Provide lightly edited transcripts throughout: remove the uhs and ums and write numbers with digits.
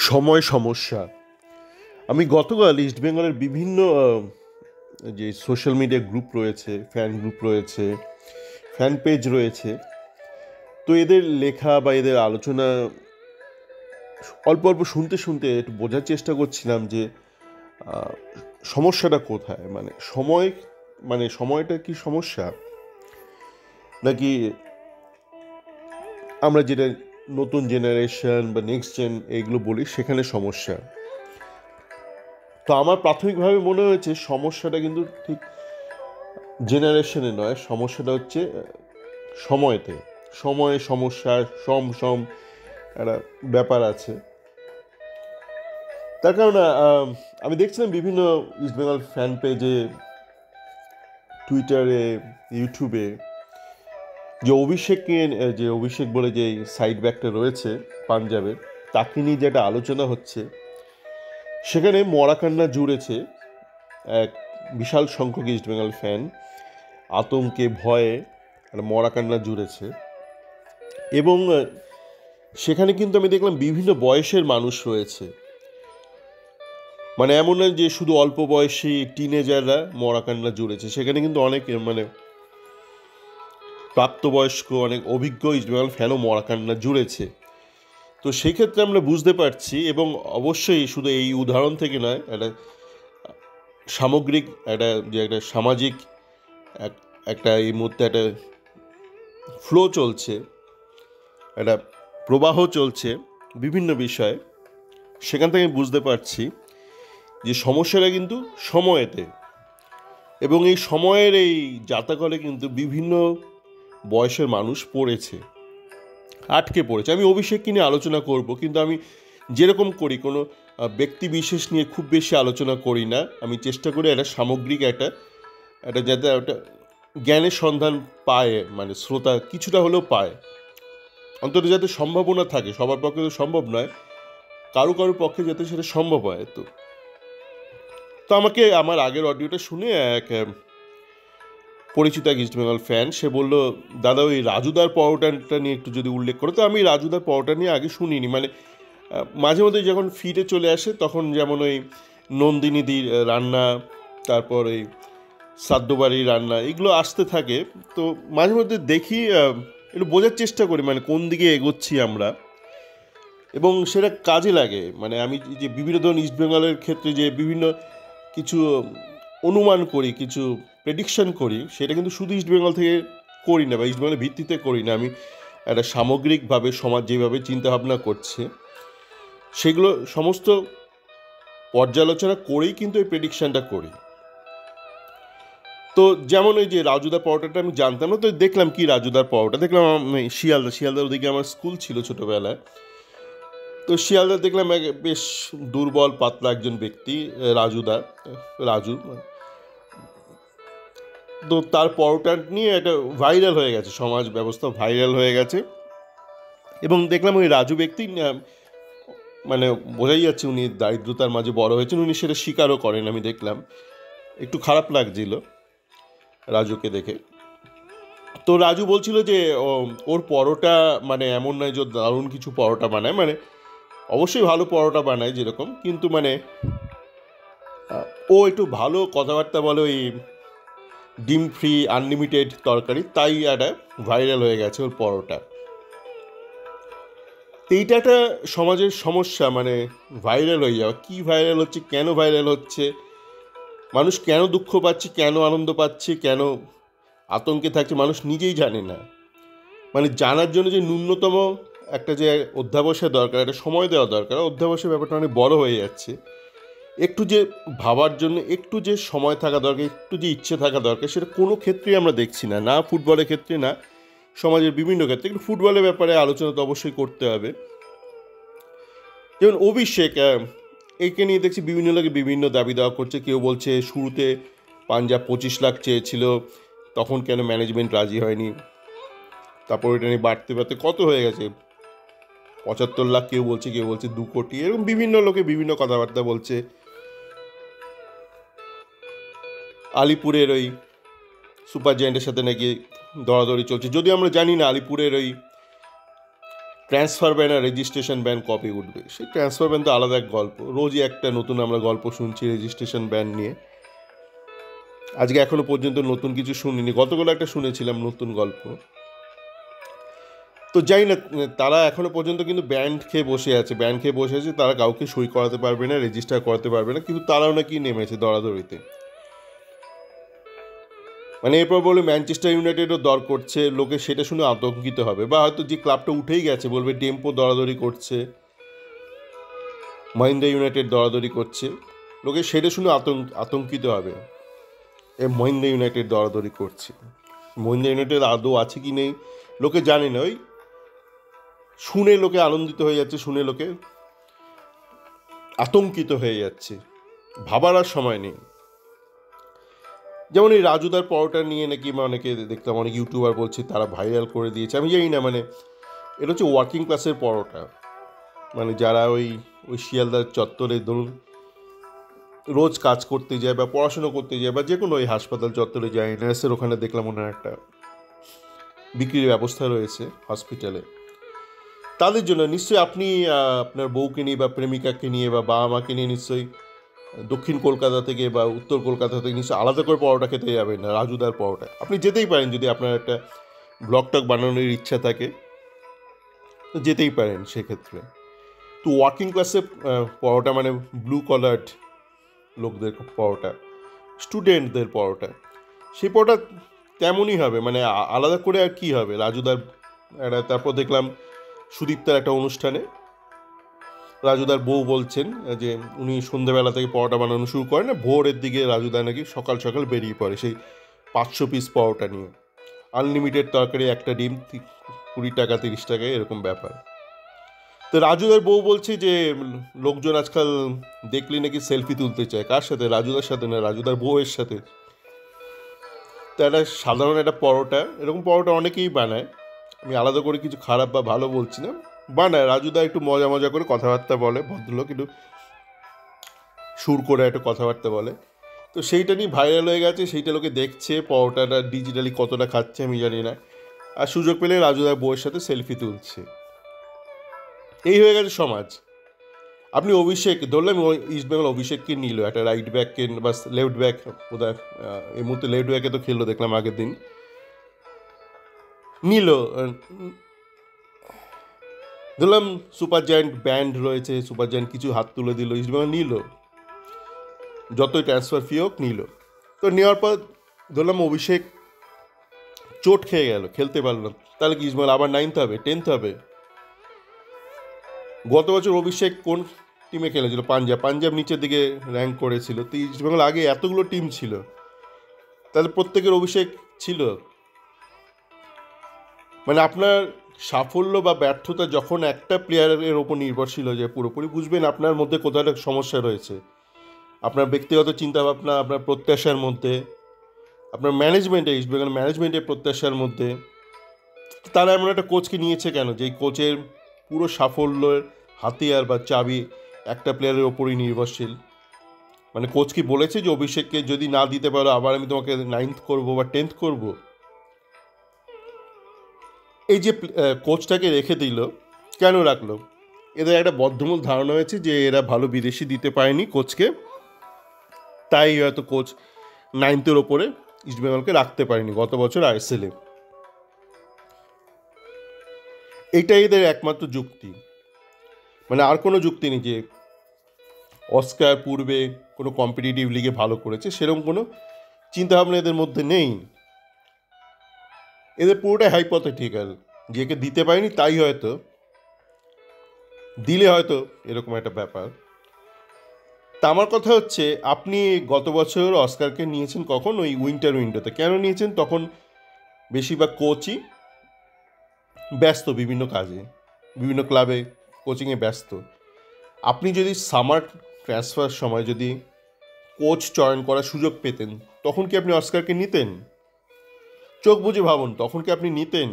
সময় সমস্যা। আমি গতকাল ইস্ট বেঙ্গলের বিভিন্ন যে সোশ্যাল মিডিয়া গ্রুপ রয়েছে, ফ্যান গ্রুপ রয়েছে, ফ্যান পেজ রয়েছে, তো এদের লেখা বা এদের আলোচনা অল্প অল্প শুনতে শুনতে একটু বোঝার চেষ্টা করছিলাম যে আহ, সমস্যাটা কোথায়। মানে সময়টা কি সমস্যা, নাকি আমরা যেটা নতুন জেনারেশন বা নেক্সট জেন এইগুলো বলি সেখানে সমস্যা। তো আমার প্রাথমিকভাবে মনে হয়েছে সমস্যাটা কিন্তু ঠিক জেনারেশনে নয়, সমস্যাটা হচ্ছে সময়তে। সময়ে সমস্যা, সম সম একটা ব্যাপার আছে। তার কারণ আমি দেখছিলাম বিভিন্ন ইস্ট বেঙ্গল ফ্যান পেজে, টুইটারে, ইউটিউবে যে অভিষেক বলে যে সাইড ব্যাকটা রয়েছে পাঞ্জাবের, তাকে নিয়ে যেটা আলোচনা হচ্ছে, সেখানে মরাকান্না জুড়েছে এক বিশাল সংখ্যক ইস্ট বেঙ্গল ফ্যান। আতঙ্কে ভয়ে একটা মরাকান্না জুড়েছে। এবং সেখানে কিন্তু আমি দেখলাম বিভিন্ন বয়সের মানুষ রয়েছে। মানে এমন নয় যে শুধু অল্প বয়সী টিনেজাররা মরাকান্না জুড়েছে, সেখানে কিন্তু অনেক মানে প্রাপ্তবয়স্ক, অনেক অভিজ্ঞ ইস্টবেঙ্গল ফ্যানও মরাকান্না জুড়েছে। তো সেই ক্ষেত্রে আমরা বুঝতে পারছি, এবং অবশ্যই শুধু এই উদাহরণ থেকে নয়, একটা সামগ্রিক একটা সামাজিক একটা এই মুহূর্তে একটা ফ্লো চলছে, একটা প্রবাহ চলছে বিভিন্ন বিষয়ে। সেখান থেকে বুঝতে পারছি যে সমস্যাটা কিন্তু সময়েতে, এবং এই সময়ের এই জাতাকলে কিন্তু বিভিন্ন বয়সের মানুষ পড়েছে, আটকে পড়েছে। আমি অভিষেককে নিয়ে আলোচনা করব, কিন্তু আমি যেরকম করি কোনো ব্যক্তি বিশেষ নিয়ে খুব বেশি আলোচনা করি না। আমি চেষ্টা করি একটা সামগ্রিক একটা একটা যাতে একটা জ্ঞানের সন্ধান পায়, মানে শ্রোতা কিছুটা হলেও পায়, অন্তত যাতে সম্ভাবনা থাকে। সবার পক্ষে তো সম্ভব নয়, কারো কারো পক্ষে যাতে সেটা সম্ভব হয়। তো তো আমাকে আমার আগের অডিওটা শুনে এক পরিচিত এক ইস্ট বেঙ্গল ফ্যান, সে বলল, দাদা ওই রাজুদার পরোটাটা নিয়ে একটু যদি উল্লেখ করো। তো আমি রাজুদার পরোটা নিয়ে আগে শুনিনি, মানে মাঝে মধ্যে যখন ফিডে চলে আসে তখন যেমন ওই নন্দিনীদির রান্না, তারপর ওই সাদ্যবাড়ির রান্না, এগুলো আসতে থাকে। তো মাঝে মধ্যে দেখি, একটু বোঝার চেষ্টা করি মানে কোন দিকে এগোচ্ছি আমরা, এবং সেটা কাজে লাগে। মানে আমি যে বিভিন্ন ধরনের ইস্ট বেঙ্গলের ক্ষেত্রে যে বিভিন্ন কিছু অনুমান করি, কিছু প্রেডিকশন করি, সেটা কিন্তু শুধু ইস্ট বেঙ্গল থেকে করি না বা ইস্ট বেঙ্গলের ভিত্তিতে করি না। আমি একটা সামগ্রিকভাবে সমাজ যেভাবে চিন্তাভাবনা করছে সেগুলো সমস্ত পর্যালোচনা করেই কিন্তু এই প্রেডিকশানটা করি। তো যেমন ওই যে রাজুদার পরোটাটা আমি জানতাম না, তো দেখলাম কি রাজুদার পরোটা দেখলাম শিয়ালদার ওদিকে আমার স্কুল ছিল ছোটোবেলায়। তো শিয়ালদা দেখলাম বেশ দুর্বল পাতলা একজন ব্যক্তি, রাজু। তো তার পরোটা নিয়ে একটা ভাইরাল হয়ে গেছে, সমাজ ব্যবস্থা ভাইরাল হয়ে গেছে। এবং দেখলাম ওই রাজু ব্যক্তি মানে বোঝাই যাচ্ছে উনি দারিদ্রতার মাঝে বড় হয়েছেন, উনি সেটা স্বীকারও করেন। আমি দেখলাম, একটু খারাপ লাগছিল রাজুকে দেখে। তো রাজু বলছিল যে ওর পরোটা মানে এমন নয় যে দারুণ কিছু পরোটা বানায়, মানে অবশ্যই ভালো পরোটা বানায় যেরকম, কিন্তু মানে ও একটু ভালো কথাবার্তা বলে ওই ডিম ফ্রি আনলিমিটেড তরকারি, তাই একটা ভাইরাল হয়ে গেছে ওর পরোটা। তো এইটা একটা সমাজের সমস্যা, মানে ভাইরাল হয়ে যাওয়া। কী ভাইরাল হচ্ছে, কেন ভাইরাল হচ্ছে, মানুষ কেন দুঃখ পাচ্ছে, কেন আনন্দ পাচ্ছে, কেন আতঙ্কে থাকছে, মানুষ নিজেই জানে না। মানে জানার জন্য যে ন্যূনতম একটা যে অধ্যাবসায় দরকার, একটা সময় দেওয়া দরকার, অধ্যাবসায় ব্যাপারটা অনেক বড় হয়ে যাচ্ছে। একটু যে ভাবার জন্য একটু যে সময় থাকা দরকার, একটু যে ইচ্ছে থাকা দরকার, সেটা কোনো ক্ষেত্রেই আমরা দেখছি না, না ফুটবলের ক্ষেত্রে, না সমাজের বিভিন্ন ক্ষেত্রে। কিন্তু ফুটবলের ব্যাপারে আলোচনা তো অবশ্যই করতে হবে। যেমন অভিষেক, একে নিয়ে দেখছি বিভিন্ন লোকে বিভিন্ন দাবি দেওয়া করছে। কেউ বলছে শুরুতে পাঞ্জাব 25 লাখ চেয়েছিল, তখন কেন ম্যানেজমেন্ট রাজি হয়নি, তারপর এটা নিয়ে বাড়তে বাড়তে কত হয়ে গেছে, 75 লাখ কেউ বলছে 2 কোটি, এরকম বিভিন্ন লোকে বিভিন্ন কথাবার্তা বলছে। আলিপুরের ওই সুপার জায়েন্টের সাথে নাকি দরাদরি চলছে, যদিও আমরা জানি না আলিপুরের ওই ট্রান্সফার ব্যান আর রেজিস্ট্রেশন ব্যান কবে উঠবে? সেই ট্রান্সফার ব্যান তো আলাদা এক গল্প, রোজই একটা নতুন আমরা গল্প শুনছি রেজিস্ট্রেশন ব্যান নিয়ে। আজকে এখনো পর্যন্ত নতুন কিছু শুনিনি, গতকাল একটা শুনেছিলাম নতুন গল্প। তো যাই না, তারা এখনো পর্যন্ত কিন্তু ব্যান্ড খেয়ে বসে আছে, তারা কাউকে সই করাতে পারবে না, রেজিস্টার করাতে পারবে না, কিন্তু তারাও নাকি নেমেছে দরাদরিতে। মানে এরপর বলে ম্যানচেস্টার ইউনাইটেডও দর করছে, লোকে সেটা শুনে আতঙ্কিত হবে, বা হয়তো যে ক্লাবটা উঠেই গেছে বলবে টেম্পো দরাদরি করছে, মহিন্দ্রা ইউনাইটেড দরাদরি করছে, লোকে সেটা শুনে আতঙ্কিত হবে, মহিন্দ্রা ইউনাইটেড দরাদরি করছে। মহিন্দ্রা ইউনাইটেড আদৌ আছে কি নেই লোকে জানে না, ওই শুনে লোকে আনন্দিত হয়ে যাচ্ছে, শুনে লোকে আতঙ্কিত হয়ে যাচ্ছে, ভাবার আর সময় নেই। যেমন এই রাজুদার পরোটা নিয়ে নাকি অনেকে দেখলাম, অনেক ইউটিউবার বলছে তারা ভাইরাল করে দিয়েছে, আমি জানি না, মানে এটা হচ্ছে ওয়ার্কিং ক্লাসের পরোটা, মানে যারা ওই ওই শিয়ালদার চত্বরে ধরুন রোজ কাজ করতে যায় বা পড়াশুনো করতে যায়, বা যে কোনো ওই হাসপাতাল চত্বরে যায়, নার্সের ওখানে দেখলাম ওনার একটা বিক্রির ব্যবস্থা রয়েছে হসপিটালে, তাদের জন্য নিশ্চয়ই আপনি আপনার বউকে নিয়ে বা প্রেমিকাকে নিয়ে বা বাবা মাকে নিয়ে নিশ্চয়ই দক্ষিণ কলকাতা থেকে বা উত্তর কলকাতা থেকে নিশ্চয়ই আলাদা করে পরোটা খেতে যাবেন না, রাজুদার পরোটা আপনি যেতেই পারেন, যদি আপনার একটা ব্লগ টক বানানোর ইচ্ছা থাকে তো যেতেই পারেন সেক্ষেত্রে। তো ওয়ার্কিং ক্লাসে পরোটা মানে ব্লু কলার্ড লোকদের পরোটা, স্টুডেন্টদের পরোটা, সেই পরোটা তেমনই হবে, মানে আলাদা করে আর কী হবে রাজুদার একটা। তারপর দেখলাম সুদীপ্তার একটা অনুষ্ঠানে রাজুদার বউ বলছেন যে উনি সন্ধ্যেবেলা থেকে পরোটা বানানো শুরু করেন, ভোরের দিকে রাজুদা নাকি সকাল সকাল বেরিয়ে পড়ে সেই 500 পিস পরোটা নিয়ে, আনলিমিটেড তরকারি, একটা ডিম 20 টাকা 30 টাকায়, এরকম ব্যাপার। তো রাজুদার বউ বলছে যে লোকজন আজকাল দেখলে নাকি সেলফি তুলতে চায়, কার সাথে? রাজুদার সাথে না, রাজুদার বউয়ের সাথে। তো একটা সাধারণ একটা পরোটা, এরকম পরোটা অনেকেই বানায়, আমি আলাদা করে কিছু খারাপ বা ভালো বলছি না, বানায় রাজুদা, একটু মজা মজা করে কথাবার্তা বলে, ভদ্রলোক একটু সুর করে একটু কথাবার্তা বলে, তো সেইটা নিয়ে ভাইরাল হয়ে গেছে, সেইটা লোকে দেখছে, পরোটাটা ডিজিটালি কতটা খাচ্ছে আমি জানি না, আর সুযোগ পেলে রাজুদার বউয়ের সাথে সেলফি তুলছে। এই হয়ে গেছে সমাজ। আপনি অভিষেক ধরলাম, ইস্টবেঙ্গল অভিষেককে নিল, একটা রাইট ব্যাককে বা লেফট ব্যাক, বোধহয় এই মুহূর্তে লেফট ব্যাকে তো খেললো দেখলাম আগের দিন, নিল, ধরলাম সুপার জায়ান্ট ব্যান্ড রয়েছে, সুপার জায়ান্ট কিছু হাত তুলে দিল, ইস্টবেঙ্গল নিল, যতই ট্রান্সফার ফি হোক নিল। তো নেওয়ার পর ধরলাম অভিষেক চোট খেয়ে গেল, খেলতে পারল না, তাহলে কি ইস্টবেঙ্গল আবার 9th হবে, 10th হবে? গত বছর অভিষেক কোন টিমে খেলেছিল? পাঞ্জাব নিচের দিকে র্যাঙ্ক করেছিল, তো ইস্টবেঙ্গল আগে এতগুলো টিম ছিল, তাহলে প্রত্যেকের অভিষেক ছিল। মানে আপনার সাফল্য বা ব্যর্থতা যখন একটা প্লেয়ারের ওপর নির্ভরশীল হয়ে যায় পুরোপুরি, বুঝবেন আপনার মধ্যে কোথাও একটা সমস্যা রয়েছে, আপনার ব্যক্তিগত চিন্তাভাবনা, আপনার প্রত্যাশার মধ্যে, আপনার ম্যানেজমেন্টে, ইস্টবেঙ্গল ম্যানেজমেন্টের প্রত্যাশার মধ্যে। তারা এমন একটা কোচকে নিয়েছে কেন, যেই কোচের পুরো সাফল্যের হাতিয়ার বা চাবি একটা প্লেয়ারের ওপরই নির্ভরশীল? মানে কোচ কি বলেছে যে অভিষেককে যদি না দিতে পারো আবার আমি তোমাকে 9th করবো বা 10th করবো? এই যে কোচটাকে রেখে দিল, কেন রাখলো? এদের একটা বদ্ধমূল ধারণা হয়েছে যে এরা ভালো বিদেশি দিতে পারেনি কোচকে, তাই হয়তো কোচ 9th-এর ওপরে ইস্টবেঙ্গলকে রাখতে পারেনি গত বছর আইএসএলে। এইটাই এদের একমাত্র যুক্তি, মানে আর কোনো যুক্তি নেই যে অস্কার পূর্বে কোনো কম্পিটিটিভ লিগে ভালো করেছে, সেরকম কোনো চিন্তাভাবনা এদের মধ্যে নেই। এদের পুরোটাই হাইপোথেটিক্যাল, যে একে দিতে পারেনি তাই হয়তো, দিলে হয়তো এরকম একটা ব্যাপার। তা আমার কথা হচ্ছে, আপনি গত বছর অস্কারকে নিয়েছেন কখন? ওই উইন্টার উইন্ডোতে। কেন নিয়েছেন? তখন বেশিরভাগ কোচই ব্যস্ত বিভিন্ন কাজে, বিভিন্ন ক্লাবে কোচিংয়ে ব্যস্ত। আপনি যদি সামার ট্রান্সফার সময় যদি কোচ চয়ন করার সুযোগ পেতেন, তখন কি আপনি অস্কারকে নিতেন? চোখ বুঝে ভাবুন, তখন কি আপনি নিতেন?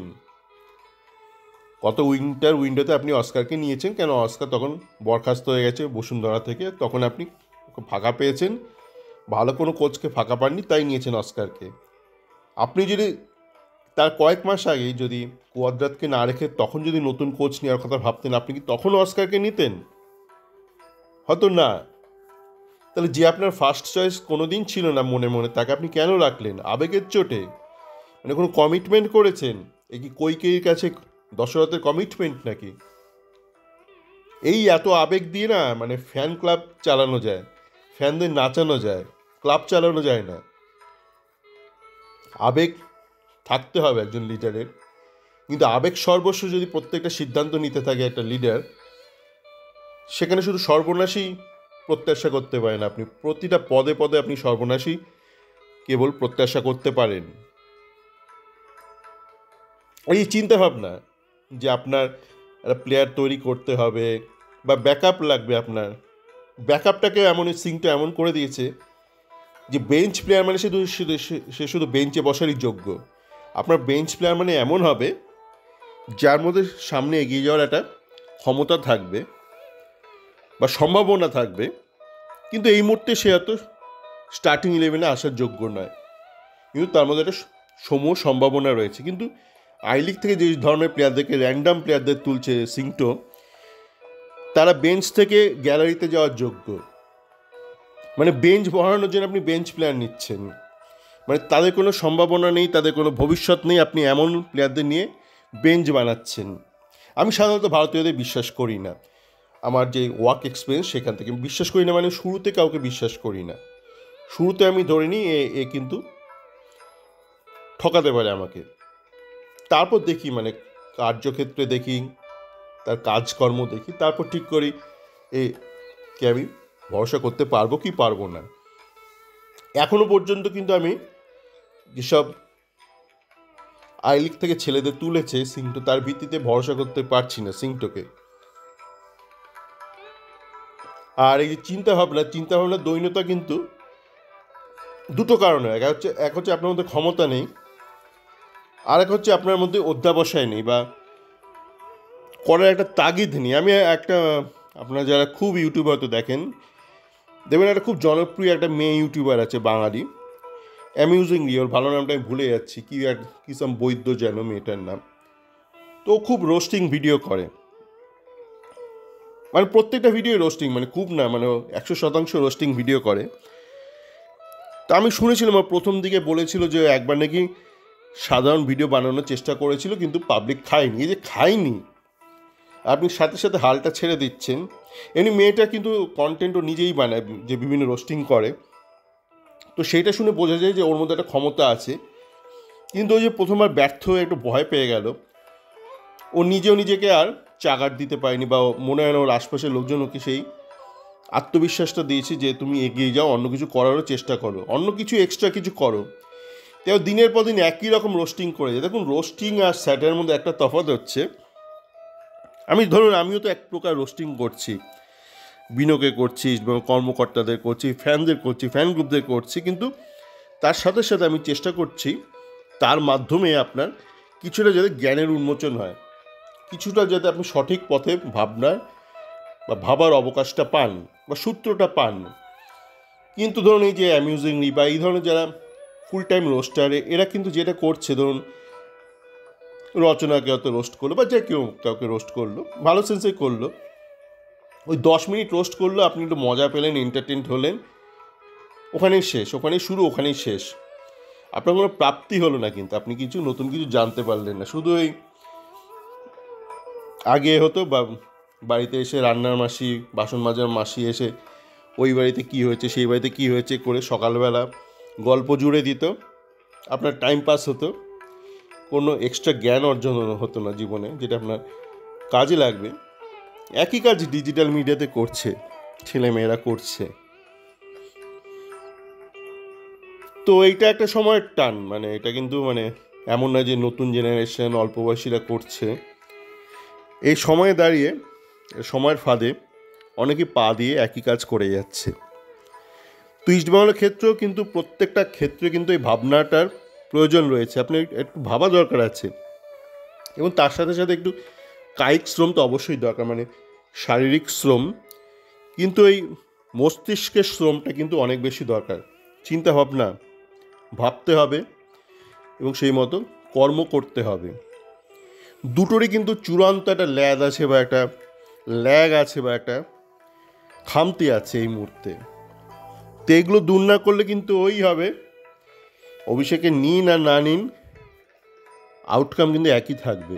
কত উইন্টার উইন্ডোতে আপনি অস্কারকে নিয়েছেন, কেন? অস্কার তখন বরখাস্ত হয়ে গেছে বসুন্ধরা থেকে, তখন আপনি ফাঁকা পেয়েছেন, ভালো কোনো কোচকে ফাঁকা পাননি, তাই নিয়েছেন অস্কারকে। আপনি যদি তার কয়েক মাস আগেই যদি কুয়াদ্রাতকে না রেখে তখন যদি নতুন কোচ নেওয়ার কথা ভাবতেন, আপনি কি তখনও অস্কারকে নিতেন? হয়তো না। তাহলে যে আপনার ফার্স্ট চয়েস কোনো দিন ছিল না মনে মনে, তাকে আপনি কেন রাখলেন? আবেগের চোটে? মানে কোনো কমিটমেন্ট করেছেন? এ কি কৈকেয়ীর কাছে দশরথের কমিটমেন্ট নাকি? এই এত আবেগ দিয়ে না মানে ফ্যান ক্লাব চালানো যায়, ফ্যানদের নাচানো যায়, ক্লাব চালানো যায় না। আবেগ থাকতে হবে একজন লিডারের, কিন্তু আবেগ সর্বস্ব যদি প্রত্যেকটা সিদ্ধান্ত নিতে থাকে একটা লিডার, সেখানে শুধু সর্বনাশই প্রত্যাশা করতে পারেন। আপনি প্রতিটা পদে পদে আপনি সর্বনাশই কেবল প্রত্যাশা করতে পারেন। এই চিন্তাভাবনা যে আপনার একটা প্লেয়ার তৈরি করতে হবে বা ব্যাকআপ লাগবে, আপনার ব্যাকআপটাকে এমন সিংটা এমন করে দিয়েছে যে বেঞ্চ প্লেয়ার মানে সে শুধু বেঞ্চে বসারই যোগ্য। আপনার বেঞ্চ প্লেয়ার মানে এমন হবে যার মধ্যে সামনে এগিয়ে যাওয়ার একটা ক্ষমতা থাকবে বা সম্ভাবনা থাকবে, কিন্তু এই মুহূর্তে সে এত স্টার্টিং 11-এ আসার যোগ্য নয়, কিন্তু তার মধ্যে একটা সমূহ সম্ভাবনা রয়েছে। কিন্তু আই লিগ থেকে যে ধরনের প্লেয়ারদেরকে র্যান্ডাম প্লেয়ারদের তুলছে সিংটো, তারা বেঞ্চ থেকে গ্যালারিতে যাওয়ার যোগ্য। মানে বেঞ্চ বহানোর জন্য আপনি বেঞ্চ প্লেয়ার নিচ্ছেন, মানে তাদের কোনো সম্ভাবনা নেই, তাদের কোনো ভবিষ্যৎ নেই, আপনি এমন প্লেয়ারদের নিয়ে বেঞ্চ বানাচ্ছেন। আমি সাধারণত ভারতীয়দের বিশ্বাস করি না। আমার যে ওয়ার্ক এক্সপিরিয়েন্স সেখান থেকে বিশ্বাস করি না, মানে শুরুতে কাউকে বিশ্বাস করি না। শুরুতে আমি ধরে নিই এ কিন্তু ঠকাতে পারে আমাকে, তারপর দেখি মানে কার্যক্ষেত্রে দেখি, তার কাজকর্ম দেখি, তারপর ঠিক করি কে আমি ভরসা করতে পারবো কি পারবো না। এখনো পর্যন্ত কিন্তু আমি যেসব আই লিগ থেকে ছেলেদের তুলেছে সিংটো, তার ভিত্তিতে ভরসা করতে পারছি না সিংটোকে। আর এই যে চিন্তাভাবনা দৈন্যতা কিন্তু দুটো কারণে, এক হচ্ছে আপনার মধ্যে ক্ষমতা নেই, আর এক হচ্ছে আপনার মধ্যে অধ্যাবসায় নেই বা করার একটা তাগিদ নেই। আমি একটা, আপনারা যারা খুব ইউটিউব হয়তো দেখেন, দেখবেন একটা খুব জনপ্রিয় একটা মেয়ে ইউটিউবার আছে বাঙালি, অ্যামিউজিংলি, ওর ভালো নামটা আমি ভুলে যাচ্ছি, কি সাম বৈদ্য যেন মেয়েটার নাম। তো খুব রোস্টিং ভিডিও করে, মানে প্রত্যেকটা ভিডিও রোস্টিং, মানে খুব না, মানে 100% রোস্টিং ভিডিও করে। তা আমি শুনেছিলাম প্রথম দিকে বলেছিল যে একবার নাকি সাধারণ ভিডিও বানানোর চেষ্টা করেছিল, কিন্তু পাবলিক খায়নি। এই যে খায়নি, আপনি সাথে সাথে হালটা ছেড়ে দিচ্ছেন। এমনি মেয়েটা কিন্তু কন্টেন্টও নিজেই বানায়, যে বিভিন্ন রোস্টিং করে, তো সেইটা শুনে বোঝা যায় যে ওর মধ্যে একটা ক্ষমতা আছে। কিন্তু ওই যে প্রথমবার ব্যর্থ হয়ে একটু ভয় পেয়ে গেল, ও নিজেকে আর চাগার দিতে পারেনি, বা মনে হয় না ওর আশপাশের লোকজন ওকে সেই আত্মবিশ্বাসটা দিয়েছে যে তুমি এগিয়ে যাও, অন্য কিছু করারও চেষ্টা করো, অন্য কিছু এক্সট্রা কিছু করো। তাই দিনের পর দিন একই রকম রোস্টিং করে যায়। দেখুন, রোস্টিং আর স্যাটের মধ্যে একটা তফাৎ হচ্ছে। আমিও তো এক প্রকার রোস্টিং করছি, বিনোকে করছি, কর্মকর্তাদের করছি, ফ্যানদের করছি, ফ্যান গ্রুপদের করছি, কিন্তু তার সাথে সাথে আমি চেষ্টা করছি তার মাধ্যমে আপনার কিছুটা যাতে জ্ঞানের উন্মোচন হয়, কিছুটা যাতে আপনি সঠিক পথে ভাবনার বা ভাবার অবকাশটা পান বা সূত্রটা পান। কিন্তু ধরুন এই যে অ্যামিউজিংলি বা এই ধরনের যারা ফুল টাইম রোস্টারে, এরা কিন্তু যেটা করছে, ধরুন রচনাকে হয়তো রোস্ট করলো বা যে কেউ কাউকে রোস্ট করলো, ভালো সেন্সে করলো, ওই 10 মিনিট রোস্ট করলো, আপনি একটু মজা পেলেন, এন্টারটেনড হলেন, ওখানেই শেষ, ওখানেই শুরু, ওখানেই শেষ। আপনার কোনো প্রাপ্তি হলো না, কিন্তু আপনি কিছু নতুন কিছু জানতে পারলেন না। শুধু ওই আগে হতো বা বাড়িতে এসে রান্নার মাসি, বাসন মাজার মাসি এসে ওই বাড়িতে কী হয়েছে, সেই বাড়িতে কী হয়েছে করে সকালবেলা গল্প জুড়ে দিত, আপনার টাইম পাস হতো, কোনো এক্সট্রা জ্ঞান অর্জন হতো না জীবনে, যেটা আপনার কাজে লাগবে। একই কাজ ডিজিটাল মিডিয়াতে করছে, ছেলেমেয়েরা করছে। তো এইটা একটা সময়ের টান, মানে এটা কিন্তু মানে এমন না যে নতুন জেনারেশন অল্প বয়সীরা করছে। এই সময়ে দাঁড়িয়ে, সময়ের ফাঁদে অনেকে পা দিয়ে একই কাজ করে যাচ্ছে। তো ইস্টবেঙ্গলের ক্ষেত্রেও কিন্তু প্রত্যেকটা ক্ষেত্রে কিন্তু এই ভাবনাটার প্রয়োজন রয়েছে, আপনি একটু ভাবা দরকার আছে, এবং তার সাথে সাথে একটু কায়িক শ্রম তো অবশ্যই দরকার, মানে শারীরিক শ্রম, কিন্তু এই মস্তিষ্কের শ্রমটা কিন্তু অনেক বেশি দরকার। চিন্তা ভাবনা ভাবতে হবে এবং সেই মতো কর্ম করতে হবে। দুটোরই কিন্তু চূড়ান্ত একটা ল্যাগ আছে বা একটা খামতি আছে এই মুহূর্তে। তো এগুলো দূর না করলে কিন্তু ওই হবে, অভিষেকে নিন আর না নিন আউটকাম কিন্তু একই থাকবে।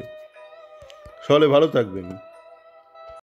সকলে ভালো থাকবেন।